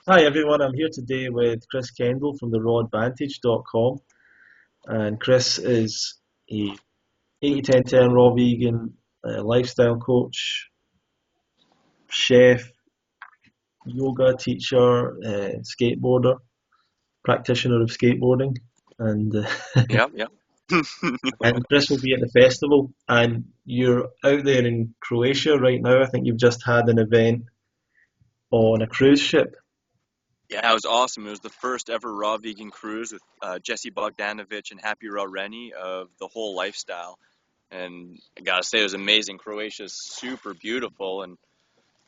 Hi everyone, I'm here today with Chris Kendall from the rawadvantage.com, and Chris is a 80-10-10 raw vegan lifestyle coach, chef, yoga teacher, skateboarder, practitioner of skateboarding, and Yep, yep. and Chris will be at the festival. And you're out there in Croatia right now. I think you've just had an event on a cruise ship. Yeah, it was awesome. It was the first ever raw vegan cruise with Jesse Bogdanovich and Happy Rennie of the whole lifestyle. And I gotta say, it was amazing. Croatia's super beautiful, and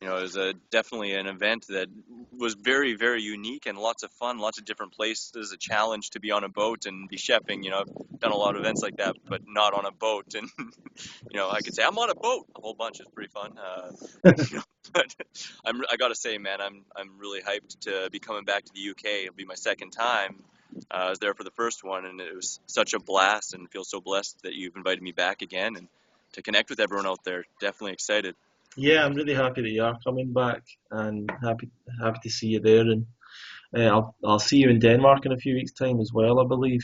it was definitely an event that was very, very unique and lots of fun, lots of different places, a challenge to be on a boat and be chefing. I've done a lot of events like that, but not on a boat. And, I could say I'm on a boat a whole bunch. It's pretty fun. But I gotta say, man, I'm really hyped to be coming back to the UK. It'll be my second time. I was there for the first one, and it was such a blast, and feel so blessed that you've invited me back again and to connect with everyone out there. Definitely excited. Yeah, I'm really happy that you are coming back, and happy to see you there. And I'll see you in Denmark in a few weeks' time as well, I believe.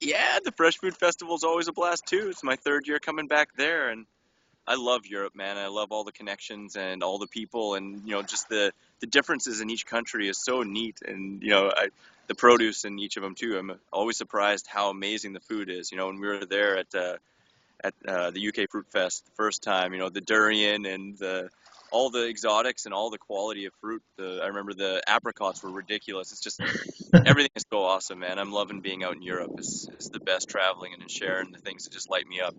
Yeah, the Fresh Food Festival is always a blast too. It's my third year coming back there, and I love Europe, man. I love all the connections and all the people, and just the differences in each country is so neat. And the produce in each of them too. I'm always surprised how amazing the food is. When we were there at the UK Fruit Fest the first time, the durian and the all the exotics and all the quality of fruit. I remember the apricots were ridiculous. It's just everything is so awesome, man. I'm loving being out in Europe. It's the best traveling and sharing the things that just light me up.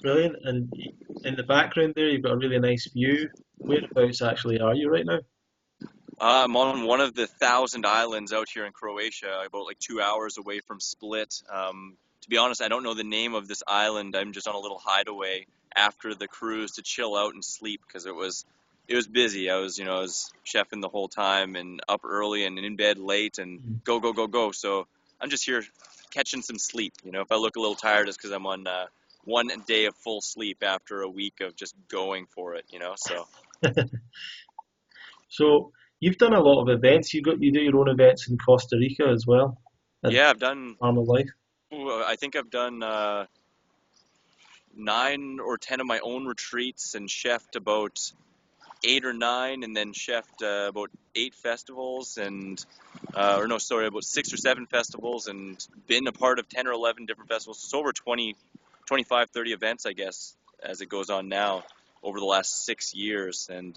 Brilliant. And in the background there, you've got a really nice view. Whereabouts actually are you right now? I'm on one of the thousand islands out here in Croatia, about like 2 hours away from Split. To be honest, I don't know the name of this island. I'm just on a little hideaway after the cruise to chill out and sleep because it was busy. I was chefing the whole time and up early and in bed late and Mhm. go go go go. So I'm just here catching some sleep. If I look a little tired, it's because I'm on one day of full sleep after a week of just going for it. So. So you've done a lot of events. You do your own events in Costa Rica as well at Yeah, I've done. Arm of Life. Ooh, I think I've done 9 or 10 of my own retreats and chefed about 8 or 9, and then chefed about 8 festivals, and or no, sorry, about 6 or 7 festivals, and been a part of 10 or 11 different festivals. It's over 20, 25, 30 events, I guess, as it goes on now over the last 6 years, and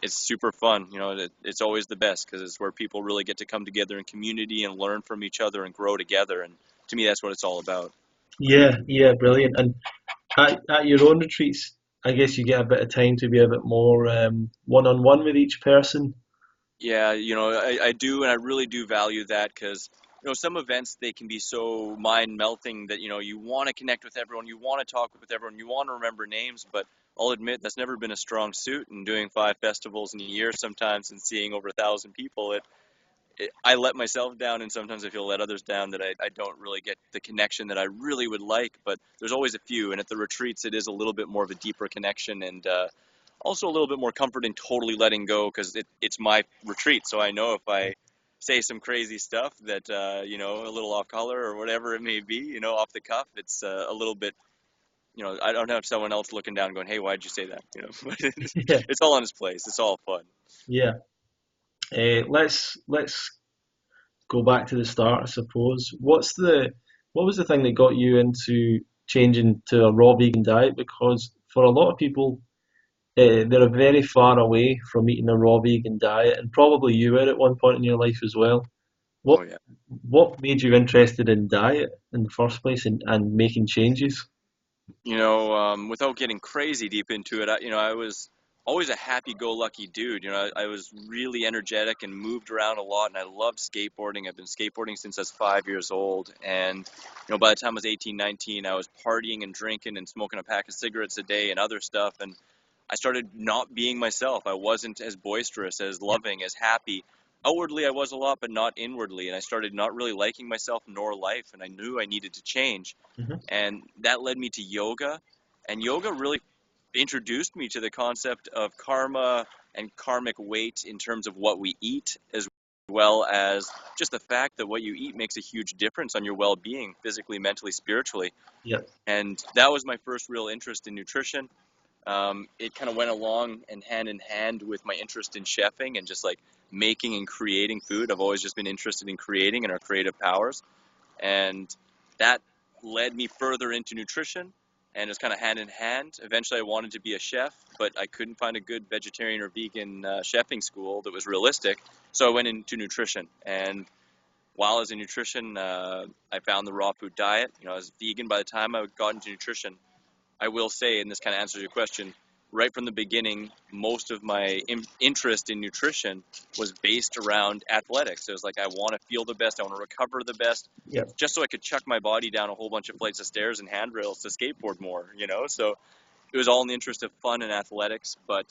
it's super fun. It's always the best because it's where people really get to come together in community and learn from each other and grow together. And to me, that's what it's all about. Yeah, yeah, brilliant. And at your own retreats, I guess you get a bit of time to be a bit more one-on-one with each person. Yeah, I do, and I really do value that because, some events, they can be so mind melting that, you want to connect with everyone, you want to talk with everyone, you want to remember names, but I'll admit that's never been a strong suit. And doing 5 festivals in a year sometimes and seeing over 1,000 people, I let myself down, and sometimes I feel let others down that I don't really get the connection that I really would like. But there's always a few, and at the retreats, it is a little bit more of a deeper connection, and also a little bit more comfort in totally letting go because it's my retreat. So I know if I say some crazy stuff that, a little off color or whatever it may be, off the cuff, it's a little bit. I don't have someone else looking down and going, "Hey, why'd you say that?" But Yeah, it's all in its place. It's all fun. yeah. Let's go back to the start, I suppose. What was the thing that got you into changing to a raw vegan diet? Because for a lot of people, they're very far away from eating a raw vegan diet, and probably you were at one point in your life as well. Oh What yeah. what made you interested in diet in the first place and making changes? Without getting crazy deep into it, I was always a happy-go-lucky dude. I was really energetic and moved around a lot, and I loved skateboarding. I've been skateboarding since I was 5 years old, and by the time I was 18, 19, I was partying and drinking and smoking a pack of cigarettes a day and other stuff, and I started not being myself. I wasn't as boisterous, as loving, as happy. Outwardly, I was a lot, but not inwardly, and I started not really liking myself nor life, and I knew I needed to change. Hmm. And that led me to yoga, and yoga really introduced me to the concept of karma and karmic weight in terms of what we eat as well as just the fact that what you eat makes a huge difference on your well-being, physically, mentally, spiritually. Yep. And that was my first real interest in nutrition. It kind of went along and hand with my interest in chefing and just like making and creating food. I've always just been interested in creating and our creative powers. And that led me further into nutrition, and it's kind of hand in hand. Eventually I wanted to be a chef, but I couldn't find a good vegetarian or vegan chefing school that was realistic, so I went into nutrition. And while I was in nutrition, I found the raw food diet. I was vegan by the time I got into nutrition. I will say, and this kind of answers your question, right from the beginning, most of my interest in nutrition was based around athletics. It was like, I want to feel the best, I want to recover the best, Yep. just so I could chuck my body down a whole bunch of flights of stairs and handrails to skateboard more. So it was all in the interest of fun and athletics. But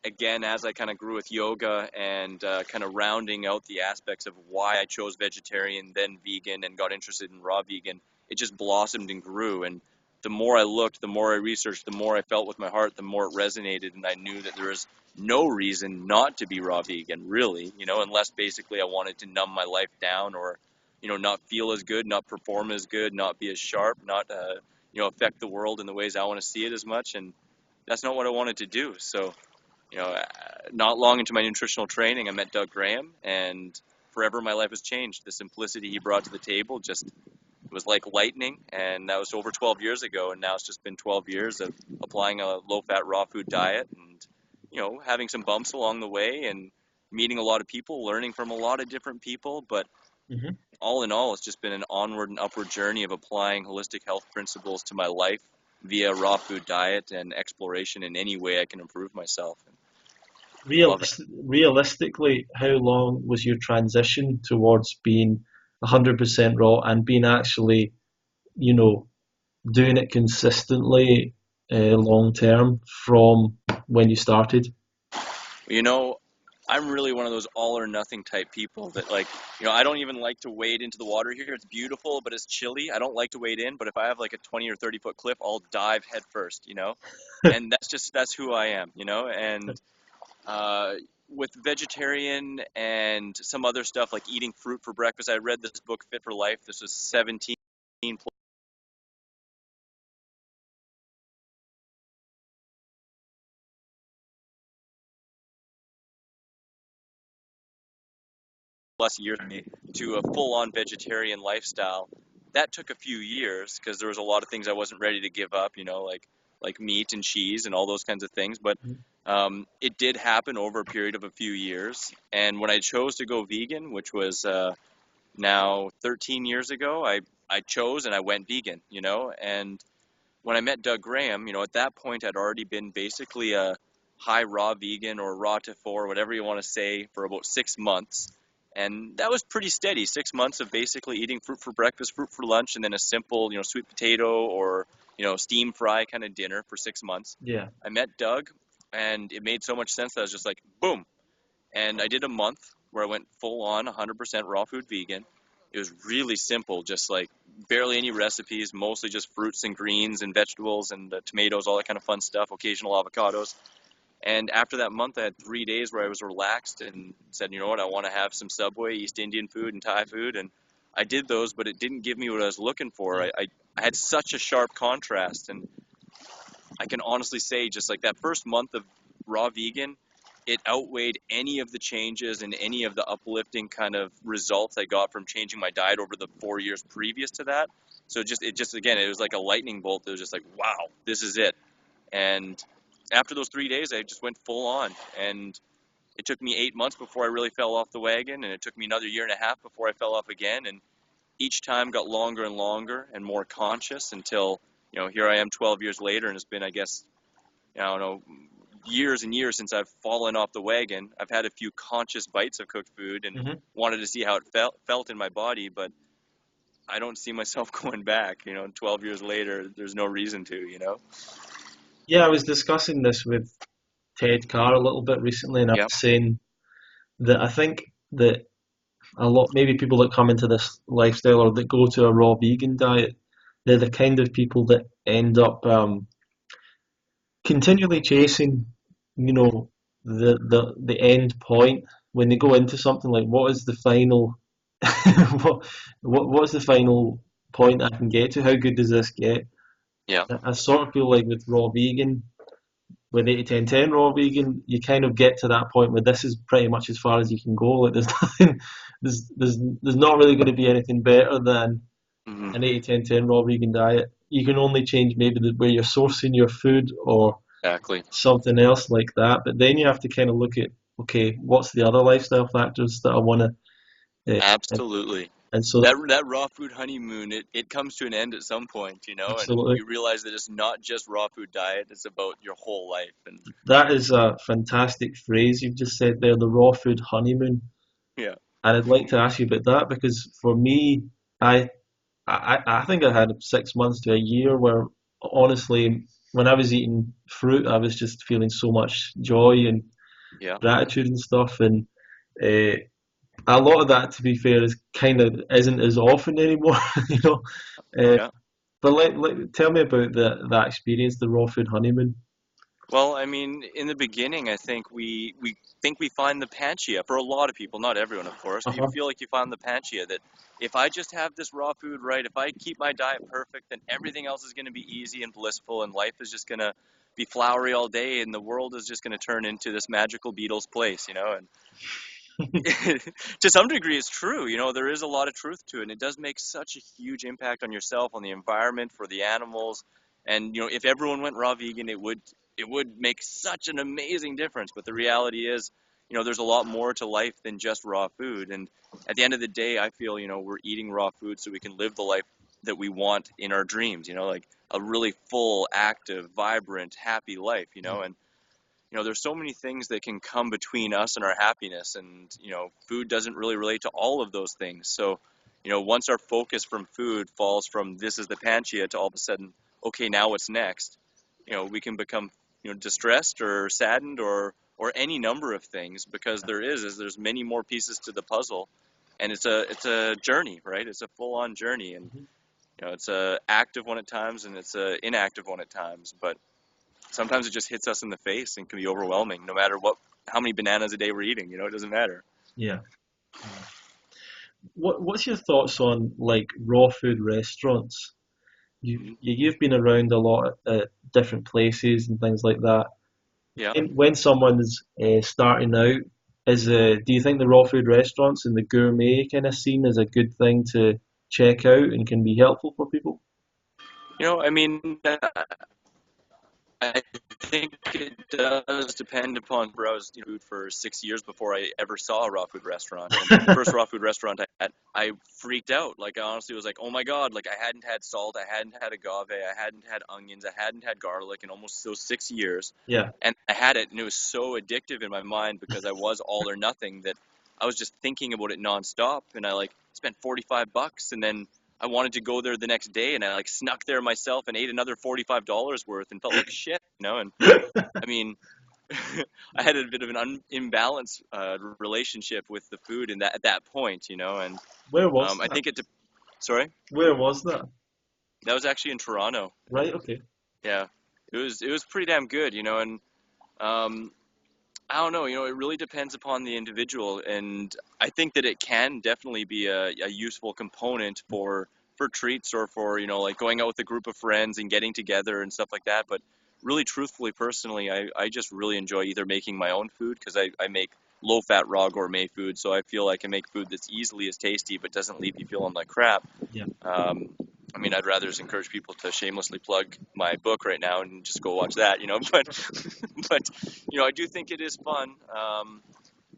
again, as I kind of grew with yoga and kind of rounding out the aspects of why I chose vegetarian, then vegan, and got interested in raw vegan, it just blossomed and grew. And the more I looked, the more I researched, the more I felt with my heart, the more it resonated. And I knew that there was no reason not to be raw vegan, really, unless basically I wanted to numb my life down or not feel as good, not perform as good, not be as sharp, not affect the world in the ways I want to see it as much. And that's not what I wanted to do. So not long into my nutritional training, I met Doug Graham, and forever my life has changed. The simplicity he brought to the table just was like lightning, and that was over 12 years ago, and now it's just been 12 years of applying a low-fat raw food diet and having some bumps along the way and meeting a lot of people, learning from a lot of different people, but Hmm. all in all, it's just been an onward and upward journey of applying holistic health principles to my life via raw food diet and exploration in any way I can improve myself. I love it. Realistically, how long was your transition towards being 100% raw and being actually, you know, doing it consistently, long term from when you started? You know, I'm really one of those all or nothing type people that I don't even like to wade into the water here. It's beautiful, but it's chilly. I don't like to wade in, but if I have like a 20 or 30-foot cliff, I'll dive head first. And that's who I am. And uh, with vegetarian and some other stuff like eating fruit for breakfast, I read this book, Fit for Life. This was 17 plus years to a full-on vegetarian lifestyle. That took a few years because there was a lot of things I wasn't ready to give up, like meat and cheese and all those kinds of things. But it did happen over a period of a few years. And when I chose to go vegan, which was now 13 years ago, I chose and I went vegan. And when I met Doug Graham, at that point I'd already been basically a high raw vegan or raw-to-4, whatever you want to say, for about 6 months. And that was pretty steady. 6 months of basically eating fruit for breakfast, fruit for lunch, and then a simple, sweet potato or steam fry kind of dinner for 6 months. Yeah. I met Doug, and it made so much sense that I was just like, boom. And I did a month where I went full on 100% raw food vegan. It was really simple, just like barely any recipes, mostly just fruits and greens and vegetables and tomatoes, all that kind of fun stuff, occasional avocados. And after that month, I had 3 days where I was relaxed and said, you know what, I want to have some Subway, East Indian food, and Thai food. And I did those, but it didn't give me what I was looking for. Yeah. I had such a sharp contrast. And I can honestly say, just like that first month of raw vegan, it outweighed any of the changes and any of the uplifting kind of results I got from changing my diet over the 4 years previous to that. So it just again, it was like a lightning bolt. It was just like, wow, this is it. And after those 3 days, I just went full on. And it took me 8 months before I really fell off the wagon. And it took me another year and a half before I fell off again. And each time got longer and longer and more conscious until here I am 12 years later. And it's been, I guess, I don't know, years and years since I've fallen off the wagon. I've had a few conscious bites of cooked food and Hmm. wanted to see how it felt in my body, but I don't see myself going back. 12 years later, there's no reason to. Yeah, I was discussing this with Ted Carr a little bit recently, and I Yep. was saying that I think that a lot, maybe people that come into this lifestyle or that go to a raw vegan diet, they're the kind of people that end up continually chasing, you know, the end point when they go into something like what is the final what's the final point I can get to? How good does this get? Yeah. I sort of feel like with raw vegan, with 80-10-10 raw vegan, you kind of get to that point where this is pretty much as far as you can go. Like there's nothing, there's not really going to be anything better than Hmm. an 80-10-10 raw vegan diet. You can only change maybe where you're sourcing your food or Exactly. something else like that. But then you have to kind of look at, okay, what's the other lifestyle factors that I want to, Absolutely. and so That raw food honeymoon, it comes to an end at some point, and absolutely, you realize that it's not just raw food diet, it's about your whole life. And that is a fantastic phrase you've just said there, the raw food honeymoon. yeah. And I'd like to ask you about that because for me, I I think I had 6 months to a year where honestly, when I was eating fruit, I was just feeling so much joy and Yeah. gratitude and stuff. And uh, a lot of that, to be fair, is kind of isn't as often anymore, you know. Uh, Yeah. but tell me about that experience, the raw food honeymoon. Well, I mean, in the beginning, I think we think we find the panacea for a lot of people, not everyone, of course, but you Uh-huh. feel like you found the panacea that if I just have this raw food right, if I keep my diet perfect, then everything else is going to be easy and blissful, and life is just going to be flowery all day, and the world is just going to turn into this magical Beatles place. And to some degree it's true. There is a lot of truth to it, and it does make such a huge impact on yourself, on the environment, for the animals. And if everyone went raw vegan, it would make such an amazing difference. But the reality is, there's a lot more to life than just raw food. And at the end of the day, I feel, we're eating raw food so we can live the life that we want in our dreams, like a really full, active, vibrant, happy life. And there's so many things that can come between us and our happiness, and food doesn't really relate to all of those things. So once our focus from food falls from this is the panacea to all of a sudden, okay, now what's next, we can become distressed or saddened or any number of things, because there's many more pieces to the puzzle, and it's a journey, right? It's a full on journey, and Mhm. it's a active one at times, and it's a inactive one at times. But sometimes it just hits us in the face and can be overwhelming, no matter how many bananas a day we're eating. It doesn't matter. Yeah. Yeah. What's your thoughts on like raw food restaurants? Mhm. You've been around a lot at different places and things like that. Yeah. When someone's starting out, do you think the raw food restaurants and the gourmet kind of scene is a good thing to check out and can be helpful for people? I mean, I think it does depend upon where I was, food for 6 years before I ever saw a raw food restaurant. And the first raw food restaurant I had, I freaked out. Like, I honestly was like, oh my God, like I hadn't had salt, I hadn't had agave, I hadn't had onions, I hadn't had garlic in almost those 6 years. Yeah. And I had it, and it was so addictive in my mind because I was all or nothing, that I was just thinking about it nonstop. And I like spent $45, and then I wanted to go there the next day, and I like snuck there myself and ate another $45 worth and felt like shit. And I mean, I had a bit of an imbalanced relationship with the food in that at that point. And Where was I that? think sorry, Where was that? that was actually in Toronto. Right. Okay. Yeah, it was pretty damn good. And um, I don't know, it really depends upon the individual, and I think that it can definitely be a useful component for treats, or for, like going out with a group of friends and getting together and stuff like that. But really, truthfully, personally, I just really enjoy either making my own food, because I make low-fat raw gourmet food, so I feel I can make food that's easily as tasty but doesn't leave you feeling like crap. Yeah. Um, I mean, I'd rather just encourage people to shamelessly plug my book right now and just go watch that. But I do think it is fun.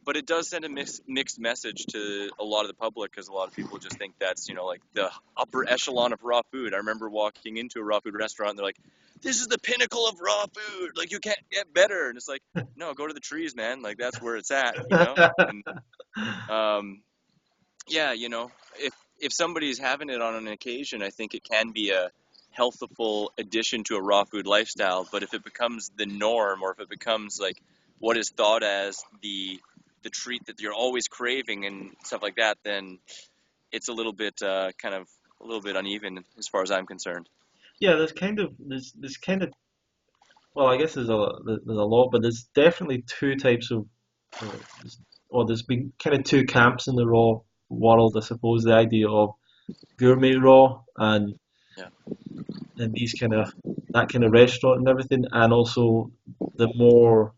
But it does send a mixed message to a lot of the public, because a lot of people just think that's like the upper echelon of raw food. I remember walking into a raw food restaurant, and they're like, "This is the pinnacle of raw food. Like, you can't get better." And it's like, no, go to the trees, man. Like, that's where it's at. And um, yeah, if somebody's having it on an occasion, I think it can be a healthful addition to a raw food lifestyle. But if it becomes the norm, or if it becomes like what is thought as the treat that you're always craving and stuff like that, then it's a little bit kind of a little bit uneven as far as I'm concerned. Yeah. There's kind of well, I guess there's a lot, but there's definitely two types of or there's been kind of two camps in the raw world, I suppose. The idea of gourmet raw Yeah. and these kind of that kind of restaurant and everything, and also the more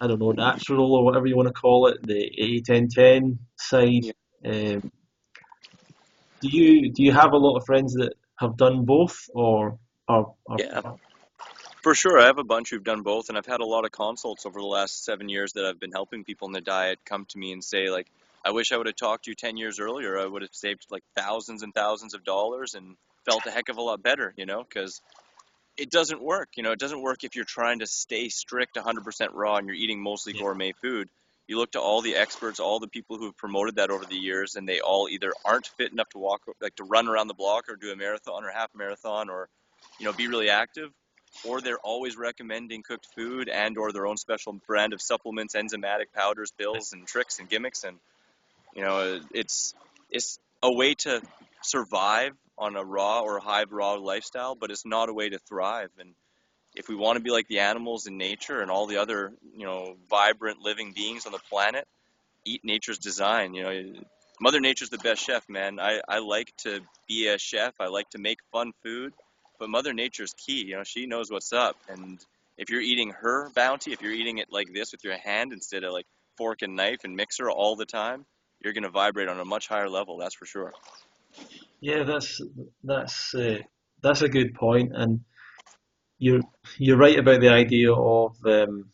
I don't know natural or whatever you want to call it, the 80-10-10 side. Yeah. Um, do you have a lot of friends that have done both or Yeah. For sure, I have a bunch who've done both, and I've had a lot of consults over the last 7 years that I've been helping people in the diet come to me and say, like, I wish I would have talked to you 10 years earlier. I would have saved like thousands and thousands of dollars and felt a heck of a lot better, because it doesn't work. It doesn't work if you're trying to stay strict 100% raw and you're eating mostly yeah gourmet food. You look to all the experts, all the people who have promoted that over the years, and they all either aren't fit enough to walk, like to run around the block or do a marathon or half marathon or, be really active, or they're always recommending cooked food and or their own special brand of supplements, enzymatic powders, pills, and tricks and gimmicks. And it's a way to survive on a raw or high raw lifestyle, but it's not a way to thrive. And if we want to be like the animals in nature and all the other, vibrant living beings on the planet, eat nature's design. Mother Nature's the best chef, man. I like to be a chef. I like to make fun food, but Mother Nature's key. She knows what's up. And if you're eating her bounty, if you're eating it like this with your hand instead of like fork and knife and mixer all the time, you're going to vibrate on a much higher level. That's for sure. yeah that's uh, that's a good point, and you're you're right about the idea of the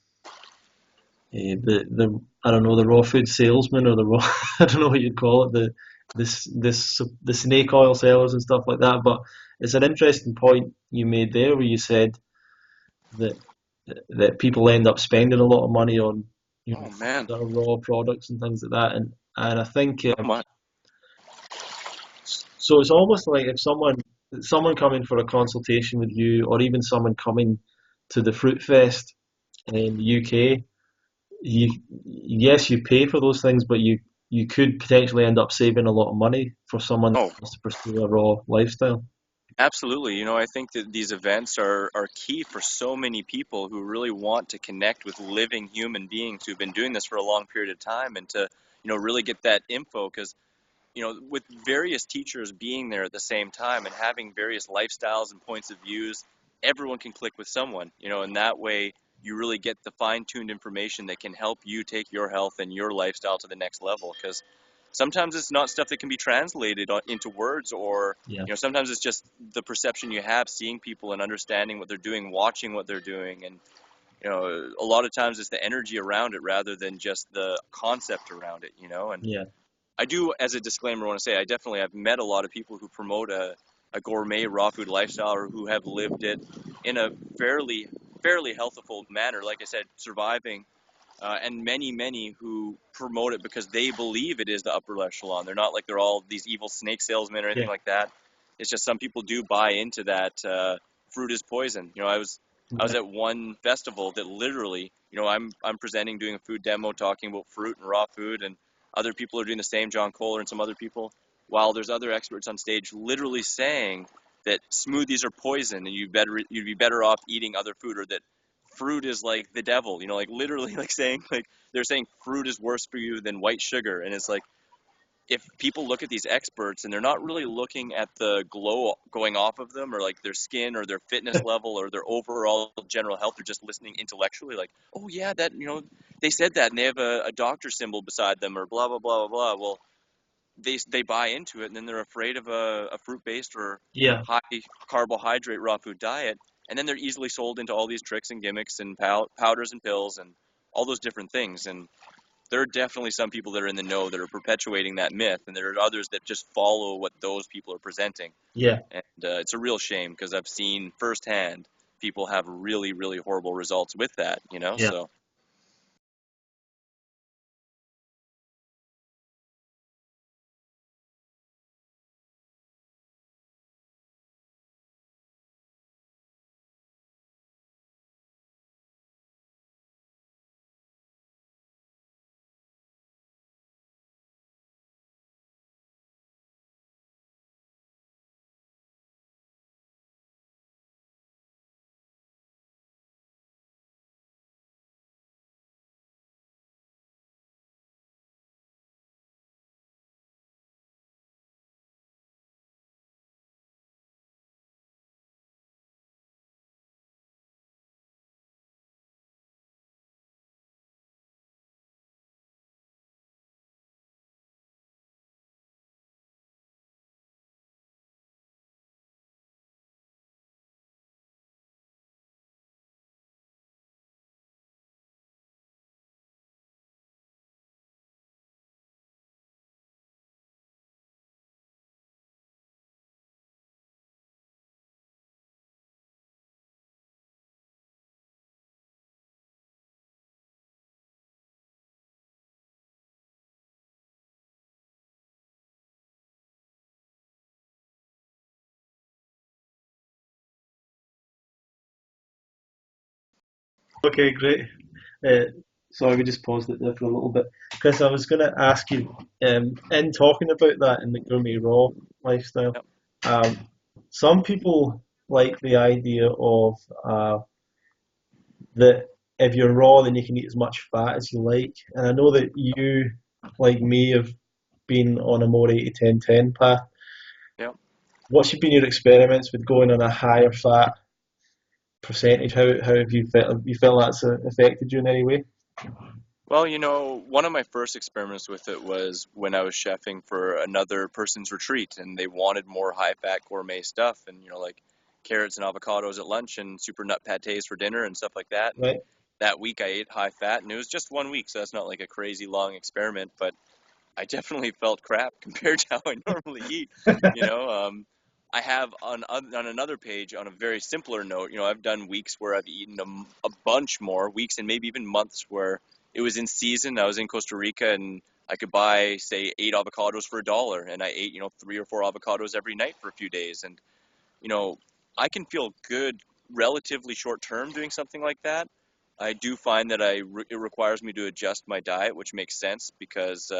I don't know the raw food salesman or the raw I don't know what you'd call it the snake oil sellers and stuff like that. But it's an interesting point you made there where you said that that people end up spending a lot of money on Oh man, their raw products and things like that, and I think so much. so. It's almost like if someone coming for a consultation with you, or even someone coming to the Fruit Fest in the UK, you yes you pay for those things, but you could potentially end up saving a lot of money for someone that Oh, wants to pursue a raw lifestyle. absolutely. I think that these events are key for so many people who really want to connect with living human beings who've been doing this for a long period of time and to, really get that info. Because, with various teachers being there at the same time and having various lifestyles and points of views, everyone can click with someone, and that way you really get the fine-tuned information that can help you take your health and your lifestyle to the next level. Because sometimes it's not stuff that can be translated into words, or Yeah, sometimes it's just the perception you have seeing people and understanding what they're doing, watching what they're doing. And a lot of times it's the energy around it rather than just the concept around it. And yeah, I do, as a disclaimer, want to say I definitely have met a lot of people who promote a gourmet raw food lifestyle or who have lived it in a fairly healthful manner, like I said, surviving, and many who promote it because they believe it is the upper echelon. They're not like they're all these evil snake salesmen or anything yeah, like that. It's just some people do buy into that fruit is poison. I was yeah, at one festival that literally, I'm presenting, doing a food demo, talking about fruit and raw food, and other people are doing the same. John Kohler and some other people, while there's other experts on stage literally saying that smoothies are poison and you'd be better off eating other food, or that fruit is like the devil, like literally like saying, like they're saying fruit is worse for you than white sugar. And it's like, if people look at these experts and they're not really looking at the glow going off of them or like their skin or their fitness level or their overall general health, they're just listening intellectually like, oh yeah, that, they said that and they have a doctor symbol beside them or blah blah blah blah blah. Well, they buy into it and then they're afraid of a fruit based or yeah, high carbohydrate raw food diet, and then they're easily sold into all these tricks and gimmicks and powders and pills and all those different things. And there are definitely some people that are in the know that are perpetuating that myth, and there are others that just follow what those people are presenting. yeah, And it's a real shame because I've seen firsthand people have really horrible results with that. yeah. So Okay, great. Uh, Sorry, we just paused it there for a little bit. Chris, I was going to ask you, in talking about that in the gourmet raw lifestyle, Yep. um, some people like the idea of uh, that if you're raw, then you can eat as much fat as you like. And I know that you, like me, have been on a more 80-10-10 path. Yep. What's been your experiments with going on a higher fat percentage? How have you felt? Have you felt that's affected you in any way? Well, one of my first experiments with it was when I was chefing for another person's retreat, and they wanted more high-fat gourmet stuff, and like carrots and avocados at lunch, and super nut pâtés for dinner, and stuff like that. And Right? that week I ate high fat, and it was just 1 week, so that's not like a crazy long experiment, but I definitely felt crap compared to how I normally eat. You know, I have on another page on a very simpler note. I've done weeks where I've eaten a bunch more weeks and maybe even months where it was in season. I was in Costa Rica and I could buy say 8 avocados for $1, and I ate 3 or 4 avocados every night for a few days, and you know, I can feel good relatively short term doing something like that. I do find that it requires me to adjust my diet, which makes sense because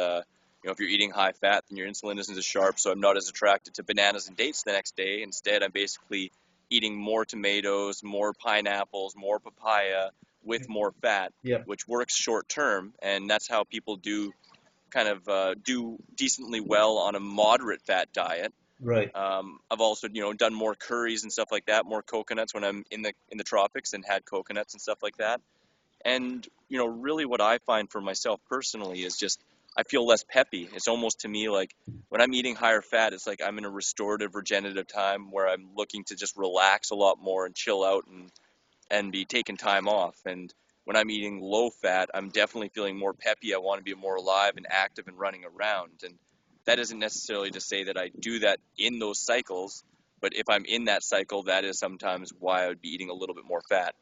if you're eating high fat, then your insulin isn't as sharp, so I'm not as attracted to bananas and dates the next day. Instead, I'm basically eating more tomatoes, more pineapples, more papaya with more fat, Yeah. which works short term, and that's how people do kind of do decently well on a moderate fat diet. Right. I've also, done more curries and stuff like that, more coconuts when I'm in the tropics and had coconuts and stuff like that. And really, what I find for myself personally is just I feel less peppy. It's almost to me like when I'm eating higher fat, it's like I'm in a restorative, regenerative time where I'm looking to just relax a lot more and chill out and be taking time off. And when I'm eating low fat, I'm definitely feeling more peppy. I want to be more alive and active and running around. And that isn't necessarily to say that I do that in those cycles, but if I'm in that cycle, that is sometimes why I would be eating a little bit more fat.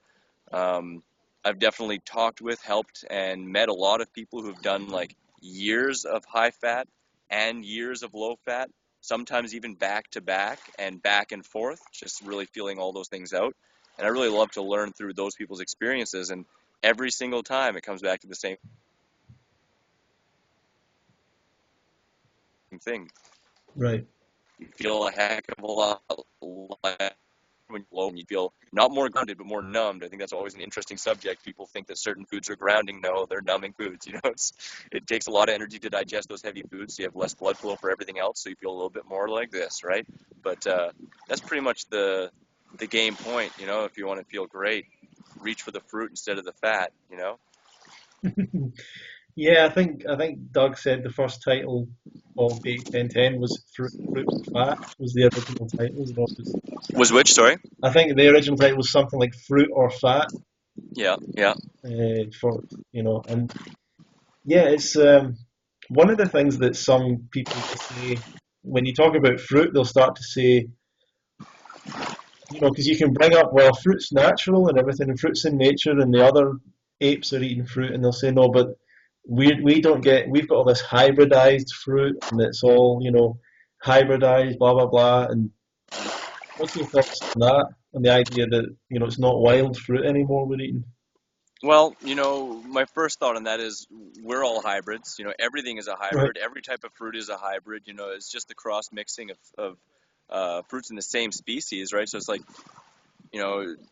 Um, I've definitely talked with, helped, and met a lot of people who've done like years of high fat and years of low fat, sometimes even back to back and back and forth, just really feeling all those things out. And I really love to learn through those people's experiences. And every single time it comes back to the same thing. Right. You feel a heck of a lot less when you're low, and you feel not more grounded but more numbed. I think that's always an interesting subject. People think that certain foods are grounding. No, they're numbing foods. It takes a lot of energy to digest those heavy foods, so you have less blood flow for everything else, so you feel a little bit more like this, right? But that's pretty much the game point. If you want to feel great, reach for the fruit instead of the fat. Yeah, I think Doug said the first title of 8-10-10 was Fruit or Fat was the original title. Was which? Sorry. I think the original title was something like Fruit or Fat, Yeah, yeah. for and yeah, it's one of the things that some people will say when you talk about fruit, they'll start to say, because you can bring up, well, fruit's natural and everything, and fruit's in nature, and the other apes are eating fruit, and they'll say, no, but we don't we've got all this hybridized fruit, and it's all, hybridized, blah, blah, blah. And what's your thoughts on that? On the idea that, it's not wild fruit anymore we're eating? Well, my first thought on that is we're all hybrids. Everything is a Right. hybrid. Every type of fruit is a hybrid. It's just the cross mixing of fruits in the same species, right? So it's like,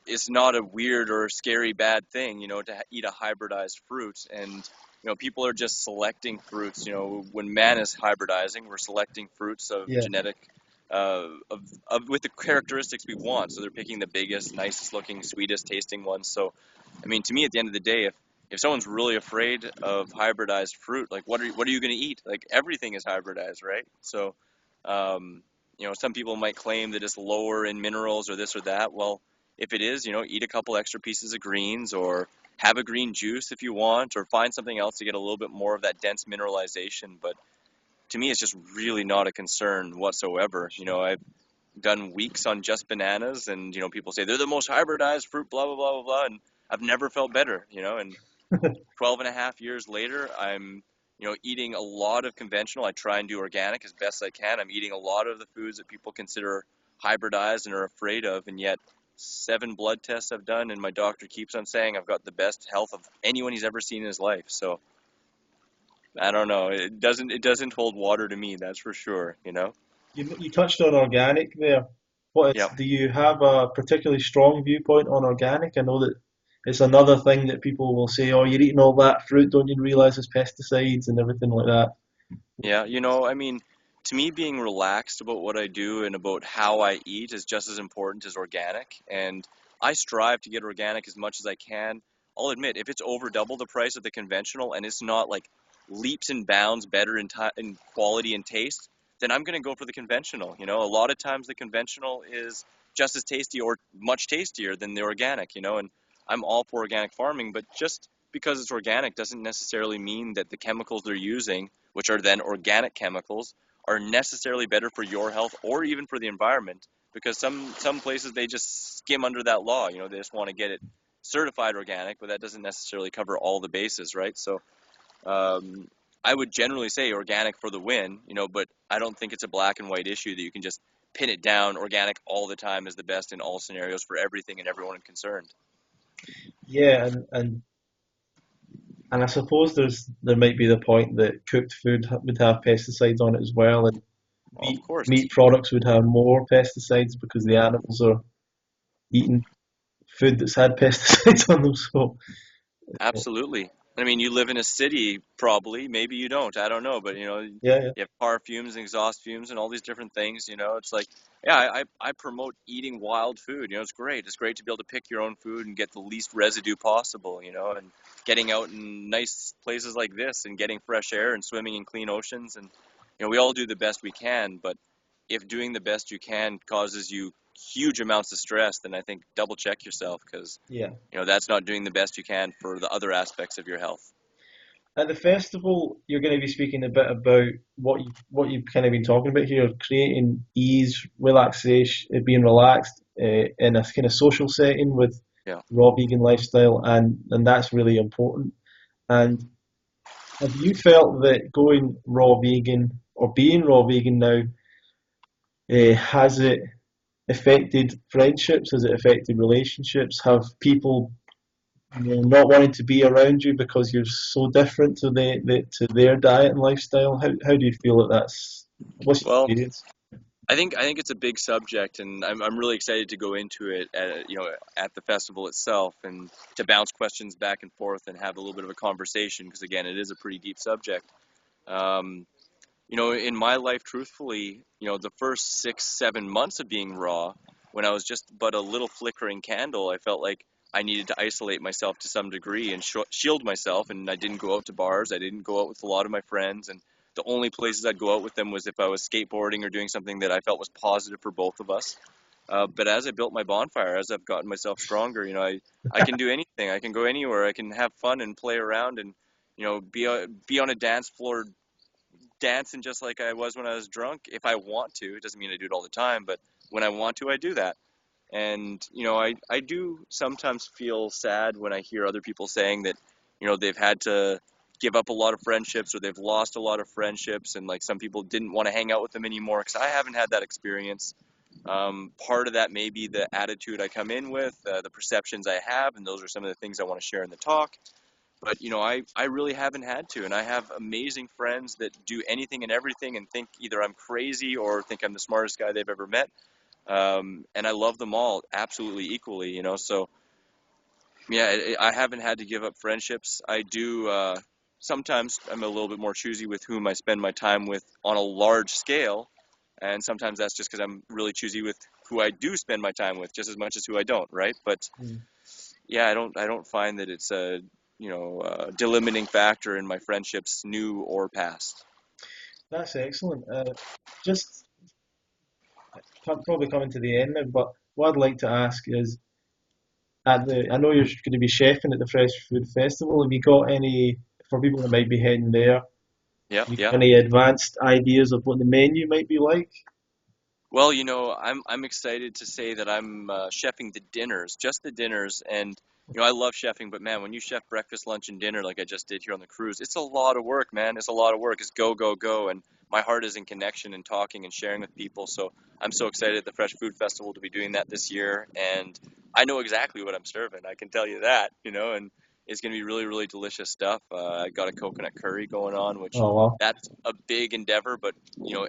it's not a weird or scary bad thing, to eat a hybridized fruit. And, people are just selecting fruits. When man is hybridizing, we're selecting fruits of Yeah. genetic, with the characteristics we want. So they're picking the biggest, nicest looking, sweetest tasting ones. So, I mean, to me, at the end of the day, if someone's really afraid of hybridized fruit, like what are you going to eat? Like everything is hybridized, right? So, um, some people might claim that it's lower in minerals or this or that. Well, if it is, eat a couple extra pieces of greens or have a green juice if you want, or find something else to get a little bit more of that dense mineralization. But to me, it's just really not a concern whatsoever. I've done weeks on just bananas, and people say they're the most hybridized fruit, blah blah blah blah blah, and I've never felt better. And 12 and a half years later, I'm eating a lot of conventional. I try and do organic as best I can. I'm eating a lot of the foods that people consider hybridized and are afraid of, and yet 7 blood tests I've done, and my doctor keeps on saying I've got the best health of anyone he's ever seen in his life. So I don't know. It doesn't hold water to me, that's for sure, you know? You touched on organic there. Yeah. Do you have a particularly strong viewpoint on organic? I know that it's another thing that people will say, "Oh, you're eating all that fruit, don't you realize it's pesticides and everything like that?" Yeah, I mean, to me, being relaxed about what I do and about how I eat is just as important as organic. And I strive to get organic as much as I can. I'll admit, if it's over double the price of the conventional and it's not like leaps and bounds better in quality and taste, then I'm going to go for the conventional. A lot of times the conventional is just as tasty or much tastier than the organic, and I'm all for organic farming, but just because it's organic doesn't necessarily mean that the chemicals they're using, which are then organic chemicals, are necessarily better for your health or even for the environment, because some places they just skim under that law. They just want to get it certified organic, but that doesn't necessarily cover all the bases, right? So um, I would generally say organic for the win, but I don't think it's a black and white issue that you can just pin it down. Organic all the time is the best in all scenarios for everything and everyone concerned. Yeah, and I suppose there might be the point that cooked food would have pesticides on it as well, and Well, of meat course, products would have more pesticides because the animals are eating food that's had pesticides on them. So absolutely. I mean, you live in a city, probably. Maybe you don't. I don't know. But, you yeah, yeah, have car fumes and exhaust fumes and all these different things. It's like, yeah, I promote eating wild food. It's great. It's great to be able to pick your own food and get the least residue possible, and getting out in nice places like this and getting fresh air and swimming in clean oceans. And, we all do the best we can. But if doing the best you can causes you huge amounts of stress, then I think double check yourself because yeah. that's not doing the best you can for the other aspects of your health. At the festival, you're going to be speaking a bit about what you've kind of been talking about here, creating ease, relaxation, being relaxed in a kind of social setting with Yeah. raw vegan lifestyle, and that's really important. And have you felt that going raw vegan or being raw vegan now, has it affected friendships? Has it affected relationships? Have people not wanting to be around you because you're so different to to their diet and lifestyle? How do you feel that that's what's your Well, experience? I think it's a big subject, and I'm really excited to go into it at the festival itself and to bounce questions back and forth and have a little bit of a conversation because again, it is a pretty deep subject. Um, in my life, truthfully, the first 6, 7 months of being raw, when I was just but a little flickering candle, I felt like I needed to isolate myself to some degree and shield myself. And I didn't go out to bars. I didn't go out with a lot of my friends. And the only places I'd go out with them was if I was skateboarding or doing something that I felt was positive for both of us. But as I built my bonfire, as I've gotten myself stronger, I can do anything. I can go anywhere. I can have fun and play around and, be on a dance floor dancing just like I was when I was drunk if I want to. It doesn't mean I do it all the time, but when I want to, I do that. And, I do sometimes feel sad when I hear other people saying that, they've had to give up a lot of friendships or they've lost a lot of friendships and like some people didn't want to hang out with them anymore because I haven't had that experience. Part of that may be the attitude I come in with, the perceptions I have, and those are some of the things I want to share in the talk. But I really haven't had to, and I have amazing friends that do anything and everything and think either I'm crazy or think I'm the smartest guy they've ever met. And I love them all absolutely equally, So yeah, I haven't had to give up friendships. I do. Sometimes I'm a little bit more choosy with whom I spend my time with on a large scale, and sometimes that's just because I'm really choosy with who I do spend my time with, just as much as who I don't, right? But Mm. yeah, I don't find that it's a delimiting factor in my friendships, new or past. That's excellent. Just probably coming to the end now, but what I'd like to ask is, I know you're going to be chefing at the Fresh Food Festival. Have you got any for people that might be heading there? Have Yeah, you yeah. got any advanced ideas of what the menu might be like? Well, I'm excited to say that I'm chefing the dinners, just the dinners, and I love chefing, but man, when you chef breakfast, lunch, and dinner like I just did here on the cruise, it's a lot of work, man. It's a lot of work. It's go, go, go, and my heart is in connection and talking and sharing with people. So I'm so excited at the Fresh Food Festival to be doing that this year, and I know exactly what I'm serving. I can tell you that, and it's going to be really, really delicious stuff. I got a coconut curry going on, which Oh well. that's a big endeavor, but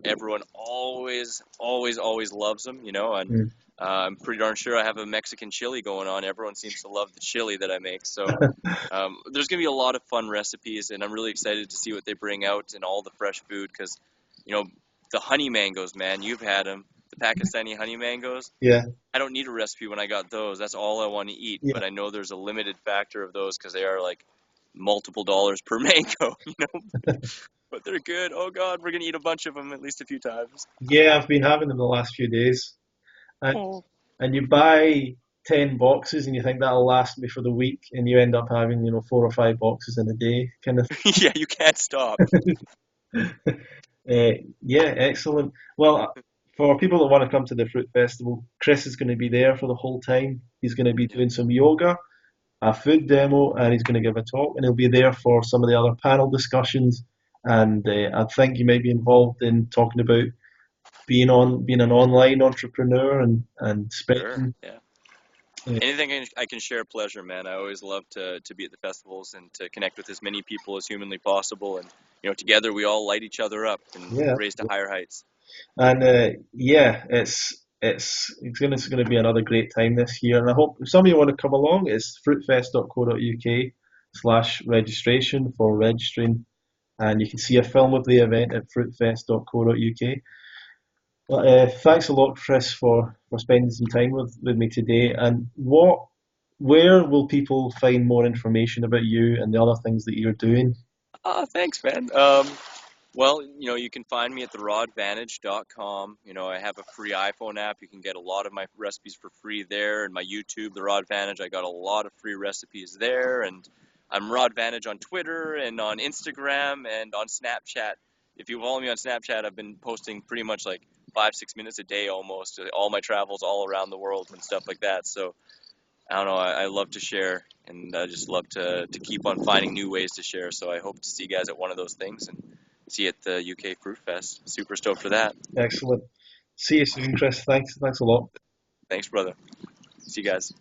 everyone always, always, always loves them, and Mm. I'm pretty darn sure I have a Mexican chili going on. Everyone seems to love the chili that I make. So there's going to be a lot of fun recipes, and I'm really excited to see what they bring out and all the fresh food because, you know, the honey mangoes, man, you've had them. The Pakistani honey mangoes. Yeah, I don't need a recipe when I got those. That's all I want to eat. yeah, But I know there's a limited factor of those because they are like multiple dollars per mango, but they're good. Oh God, we're gonna eat a bunch of them at least a few times. yeah. I've been having them the last few days, and Oh. you buy 10 boxes and you think that'll last me for the week, and you end up having 4 or 5 boxes in a day, kind of. Yeah, you can't stop. Yeah, excellent. Well, for people that want to come to the fruit festival, Chris is going to be there for the whole time. He's going to be Yeah, doing some yoga, a food demo, and he's going to give a talk, and he'll be there for some of the other panel discussions. And I think you might be involved in talking about being an online entrepreneur and sure. spreading. Yeah. Uh, Anything I can share pleasure, man. I always love to be at the festivals and to connect with as many people as humanly possible. And, together we all light each other up and yeah, raise to higher heights. and yeah, it's going to be another great time this year. And I hope if some of you want to come along, it's fruitfest.co.uk/registration for registering, and you can see a film of the event at fruitfest.co.uk. But thanks a lot, Chris, for spending some time with me today. And where will people find more information about you and the other things that you're doing? Ah, thanks, man. Well, you can find me at therodvantage.com. I have a free iPhone app. You can get a lot of my recipes for free there. And my YouTube, The Rod Vantage, I got a lot of free recipes there. And I'm Rod Vantage on Twitter and on Instagram and on Snapchat. If you follow me on Snapchat, I've been posting pretty much like 5, 6 minutes a day almost, all my travels all around the world and stuff like that. So I don't know, I love to share and I just love to keep on finding new ways to share. So I hope to see you guys at one of those things and see you at the UK Fruit Fest. Super stoked for that. Excellent. See you soon, Chris. Thanks a lot. Thanks, brother. See you guys.